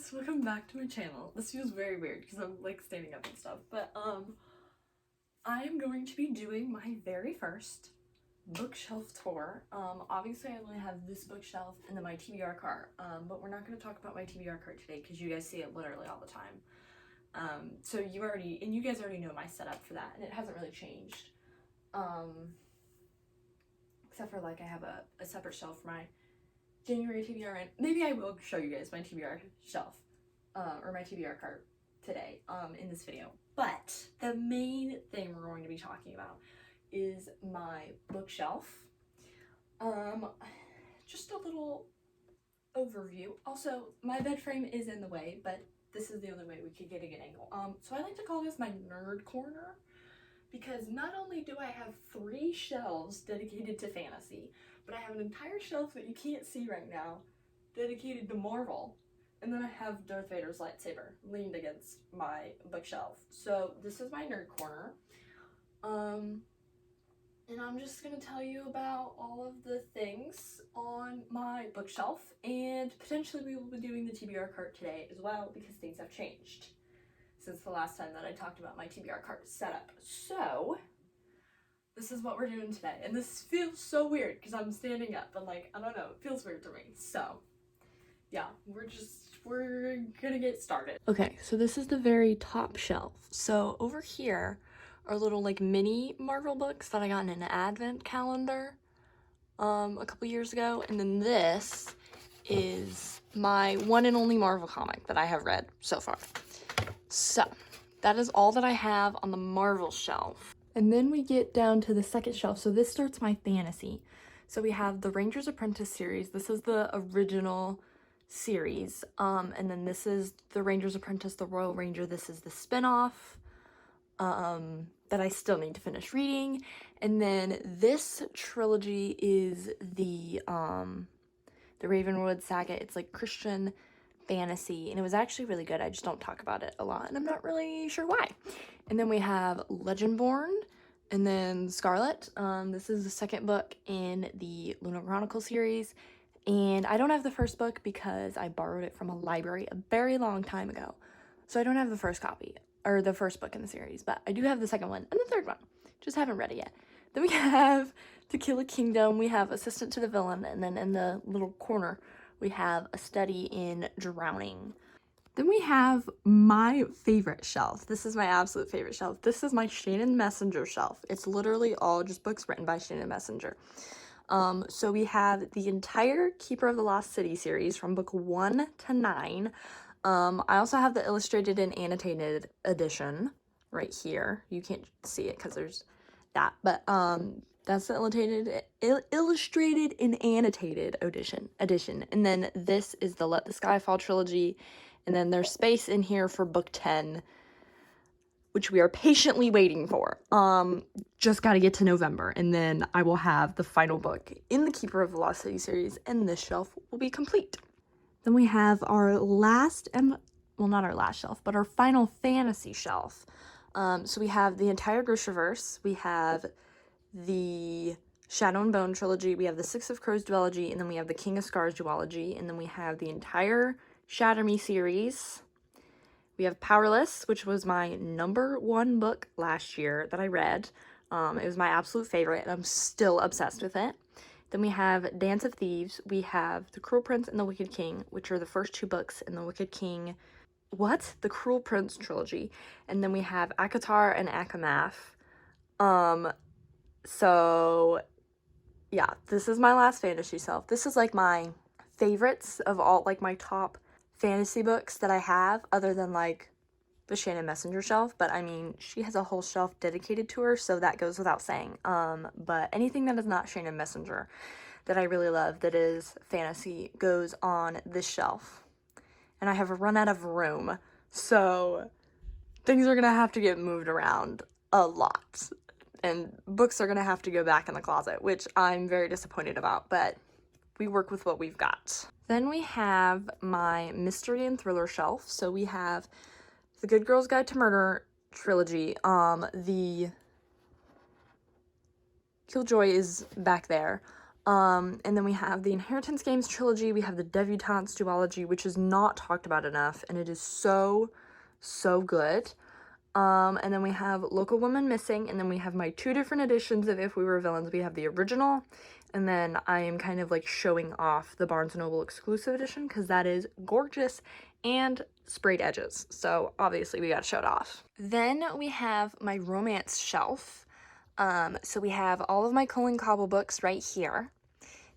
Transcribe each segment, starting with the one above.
guys, welcome back to my channel. This feels very weird because I'm like standing up and stuff, but I am going to be doing my very first bookshelf tour. Obviously I only have this bookshelf and then my TBR cart, but we're not going to talk about my TBR cart today because you guys see it literally all the time. So you guys already know my setup for that, and it hasn't really changed. Except for like I have a separate shelf for my January TBR, and maybe I will show you guys my TBR shelf, or my TBR cart today, in this video. But the main thing we're going to be talking about is my bookshelf. Just a little overview. Also, my bed frame is in the way, but this is the only way we could get a good angle. So I like to call this my nerd corner, because not only do I have 3 shelves dedicated to fantasy, but I have an entire shelf that you can't see right now dedicated to Marvel. And then I have Darth Vader's lightsaber leaned against my bookshelf. So this is my nerd corner. And I'm just gonna tell you about all of the things on my bookshelf, and potentially we will be doing the TBR cart today as well because things have changed since the last time that I talked about my TBR cart setup. So this is what we're doing today, and this feels so weird because I'm standing up, but like, I don't know, it feels weird to me. So yeah, we're gonna get started. Okay, so this is the very top shelf. So over here are little like mini Marvel books that I got in an advent calendar a couple years ago, and then this is my one and only Marvel comic that I have read so far. So that is all that I have on the Marvel shelf. And then we get down to the second shelf. So this starts my fantasy. So we have the Ranger's Apprentice series. This is the original series. And then this is the Ranger's Apprentice, the Royal Ranger. This is the spinoff that I still need to finish reading. And then this trilogy is the Ravenwood saga. It's like Christian fantasy, and it was actually really good. I just don't talk about it a lot, and I'm not really sure why. And then we have Legendborn, and then Scarlet. This is the second book in the Lunar Chronicle series, and I don't have the first book because I borrowed it from a library a very long time ago, so I don't have the first copy, or the first book in the series, but I do have the second one and the third one. Just haven't read it yet. Then we have To Kill a Kingdom. We have Assistant to the Villain, and then in the little corner we have A Study in Drowning. Then we have my favorite shelf. This is my absolute favorite shelf. This is my Shannon Messenger shelf. It's literally all just books written by Shannon Messenger. So we have the entire Keeper of the Lost City series from book 1 to 9. I also have the illustrated and annotated edition right here. You can't see it because there's that, but that's the illustrated and annotated edition. And then this is the Let the Sky Fall trilogy. And then there's space in here for book 10, which we are patiently waiting for. Just got to get to November, and then I will have the final book in the Keeper of the Lost City series, and this shelf will be complete. Then we have our last, and well, not our last shelf, but our final fantasy shelf. So we have the entire Grishaverse. We have the Shadow and Bone trilogy, we have the Six of Crows duology, and then we have the King of Scars duology, and then we have the entire Shatter Me series. We have Powerless, which was my #1 book last year that I read. It was my absolute favorite, and I'm still obsessed with it. Then we have Dance of Thieves. We have The Cruel Prince and the Wicked King, which are the first 2 books in the Wicked King, the Cruel Prince trilogy. And then we have ACOTAR and ACOMAF. So yeah, this is my last fantasy shelf. This is like my favorites of all, like my top fantasy books that I have, other than like the Shannon Messenger shelf. But I mean, she has a whole shelf dedicated to her, so that goes without saying. But anything that is not Shannon Messenger that I really love that is fantasy goes on this shelf. And I have run out of room, so things are gonna have to get moved around a lot. And books are going to have to go back in the closet, which I'm very disappointed about, but we work with what we've got. Then we have my mystery and thriller shelf. So we have the Good Girl's Guide to Murder trilogy. The Killjoy is back there. And then we have the Inheritance Games trilogy. We have the Debutantes duology, which is not talked about enough, and it is so good. And then we have Local Woman Missing, and then we have my 2 different editions of If We Were Villains. We have the original, and then I am kind of like showing off the Barnes & Noble exclusive edition because that is gorgeous and sprayed edges. So obviously we got to show it off. Then we have my romance shelf. So we have all of my Colleen Cobble books right here.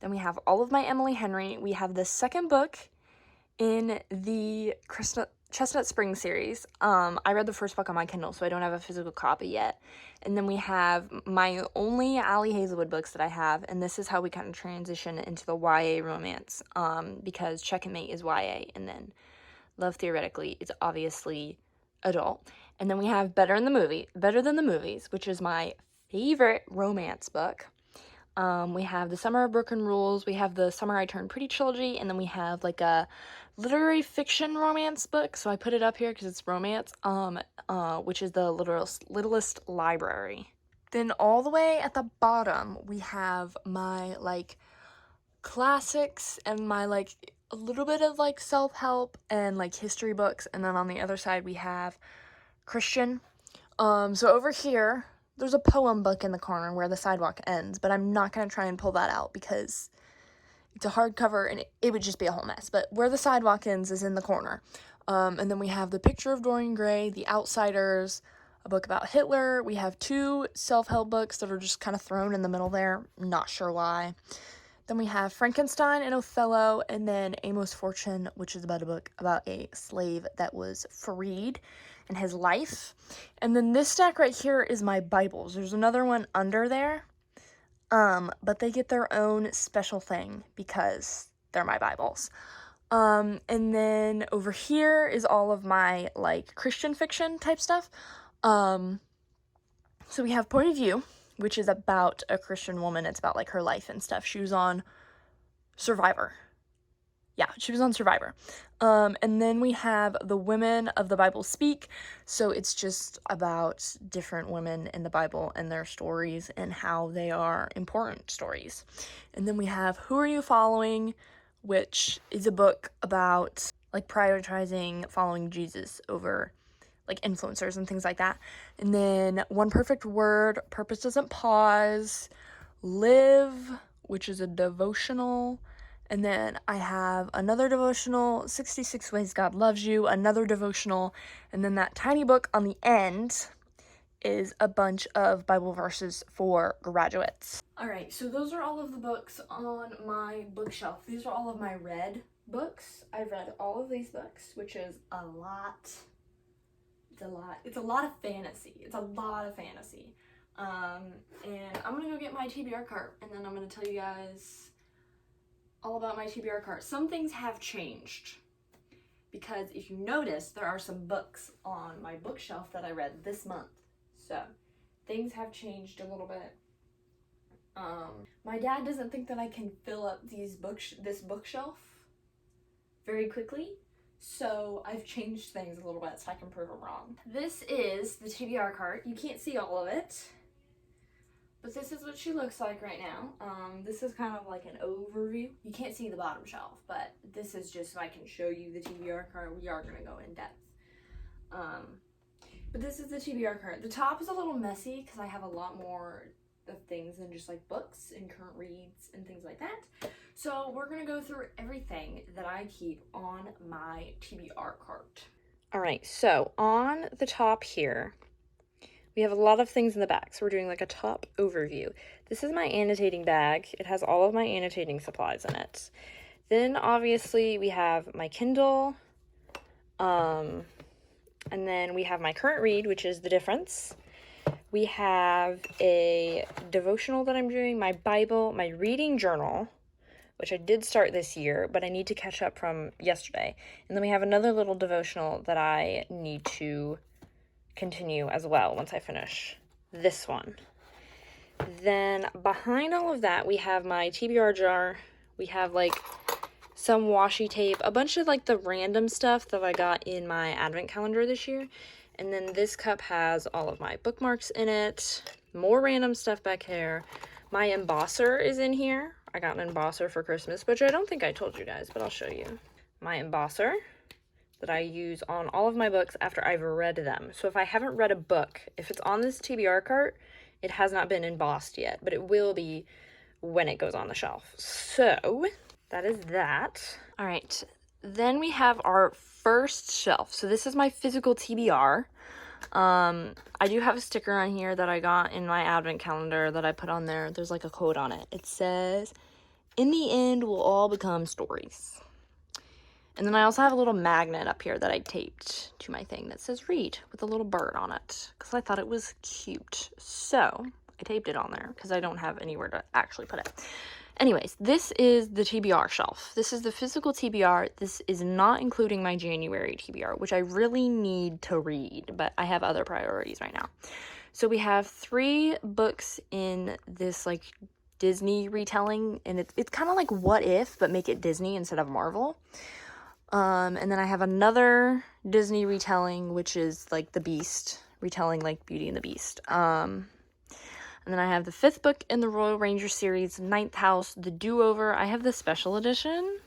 Then we have all of my Emily Henry. We have the second book in the Chestnut Spring series. I read the first book on my Kindle, so I don't have a physical copy yet. And then we have my only Ali Hazelwood books that I have, and this is how we kind of transition into the YA romance, because Checkmate is YA, and then Love Theoretically is obviously adult. And then we have Better Than the Movies, which is my favorite romance book. We have the Summer of Broken Rules, we have the Summer I Turned Pretty trilogy, and then we have like a literary fiction romance book, so I put it up here because it's romance, which is the Littlest Library. Then all the way at the bottom, we have my like classics and my like a little bit of like self-help and like history books, and then on the other side we have Christian. So over here there's a poem book in the corner where the sidewalk ends, but I'm not going to try and pull that out because it's a hardcover and it would just be a whole mess. But Where the Sidewalk Ends is in the corner. And then we have The Picture of Dorian Gray, The Outsiders, a book about Hitler. We have 2 self-help books that are just kind of thrown in the middle there. Not sure why. Then we have Frankenstein and Othello, and then Amos Fortune, which is about a book about a slave that was freed and his life. And then this stack right here is my Bibles. There's another one under there, but they get their own special thing because they're my Bibles. And then over here is all of my like Christian fiction type stuff. So we have Point of View, which is about a Christian woman. It's about like her life and stuff. She was on Survivor. Yeah, she was on Survivor. And then we have The Women of the Bible Speak. So it's just about different women in the Bible and their stories and how they are important stories. And then we have Who Are You Following, which is a book about like prioritizing following Jesus over like influencers and things like that. And then One Perfect Word, Purpose Doesn't Pause, Live, which is a devotional. And then I have another devotional, 66 Ways God Loves You, another devotional, and then that tiny book on the end is a bunch of Bible verses for graduates. Alright, so those are all of the books on my bookshelf. These are all of my read books. I've read all of these books, which is a lot. It's a lot of fantasy. And I'm gonna go get my TBR cart, and then I'm gonna tell you guys all about my TBR cart. Some things have changed, because if you notice, there are some books on my bookshelf that I read this month. So things have changed a little bit. My dad doesn't think that I can fill up this bookshelf very quickly. So I've changed things a little bit so I can prove him wrong. This is the TBR cart. You can't see all of it, but this is what she looks like right now. This is kind of like an overview. You can't see the bottom shelf, but this is just so I can show you the TBR cart. We are gonna go in depth. But this is the TBR cart. The top is a little messy because I have a lot more of things than just like books and current reads and things like that. So we're gonna go through everything that I keep on my TBR cart. All right, so on the top here, we have a lot of things in the back, so we're doing like a top overview. This is my annotating bag. It has all of my annotating supplies in it. Then obviously we have my Kindle, and then we have my current read, which is The Difference. We have a devotional that I'm doing, my Bible, my reading journal, which I did start this year, but I need to catch up from yesterday. And then we have another little devotional that I need to continue as well once I finish this one. Then behind all of that, we have my TBR jar. We have like some washi tape, a bunch of like the random stuff that I got in my advent calendar this year. And then this cup has all of my bookmarks in it, more random stuff back here. My embosser is in here. I got an embosser for Christmas, which I don't think I told you guys, but I'll show you. My embosser that I use on all of my books after I've read them. So if I haven't read a book, if it's on this TBR cart, it has not been embossed yet, but it will be when it goes on the shelf. So that is that. All right, then we have our first shelf. So this is my physical TBR. I do have a sticker on here that I got in my advent calendar that I put on there. There's like a quote on it. It says, "In the end, we'll all become stories." And then I also have a little magnet up here that I taped to my thing that says read with a little bird on it because I thought it was cute. So I taped it on there because I don't have anywhere to actually put it. Anyways, this is the TBR shelf. This is the physical TBR. This is not including my January TBR, which I really need to read, but I have other priorities right now. So we have 3 books in this like Disney retelling, and it's kind of like What If, but make it Disney instead of Marvel. And then I have another Disney retelling, which is like The Beast, retelling like Beauty and the Beast. And then I have the 5th book in the Royal Ranger series, 9th House, The Do-Over. I have the special edition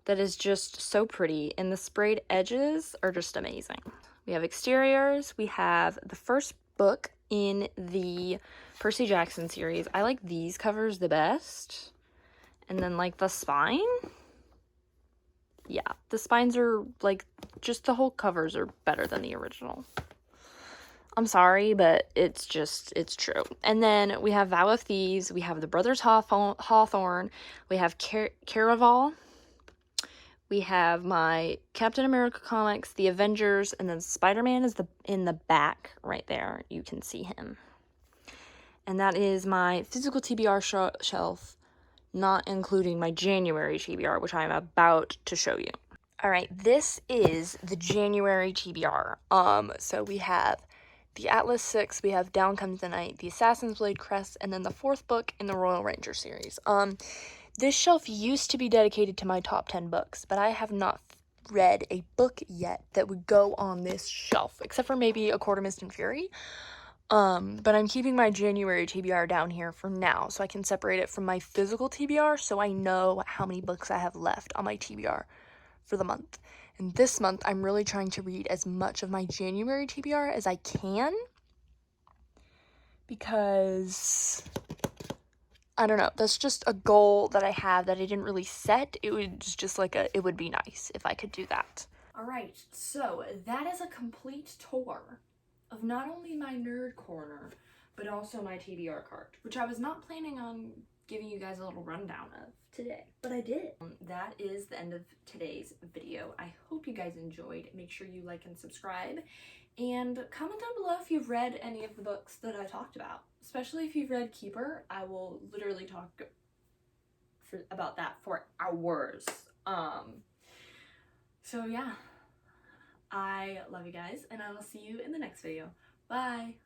that is just so pretty, and the sprayed edges are just amazing. We have exteriors. We have the first book in the Percy Jackson series. I like these covers the best. And then like the spine. Yeah, the spines are like, just the whole covers are better than the original. I'm sorry, but it's true. And then we have Vow of Thieves, we have the Brothers Hawthorne, we have Caraval, we have my Captain America comics, the Avengers, and then Spider-Man is in the back right there. You can see him. And that is my physical TBR shelf, not including my January TBR, which I'm about to show you. All right, this is the January TBR. So we have the Atlas 6, we have Down Comes the Night, the Assassin's Blade Crest, and then the 4th book in the Royal Ranger series. This shelf used to be dedicated to my top 10 books, but I have not read a book yet that would go on this shelf, except for maybe A Court of Mist and Fury. But I'm keeping my January TBR down here for now, so I can separate it from my physical TBR, so I know how many books I have left on my TBR for the month. And this month, I'm really trying to read as much of my January TBR as I can, because I don't know, that's just a goal that I have that I didn't really set. It was just like it would be nice if I could do that. All right, so that is a complete tour of not only my nerd corner, but also my TBR cart, which I was not planning on giving you guys a little rundown of today, but I did. That is the end of today's video. I hope you guys enjoyed. Make sure you like and subscribe, and comment down below if you've read any of the books that I talked about, especially if you've read Keeper. I will literally talk about that for hours. So yeah, I love you guys, and I will see you in the next video. Bye!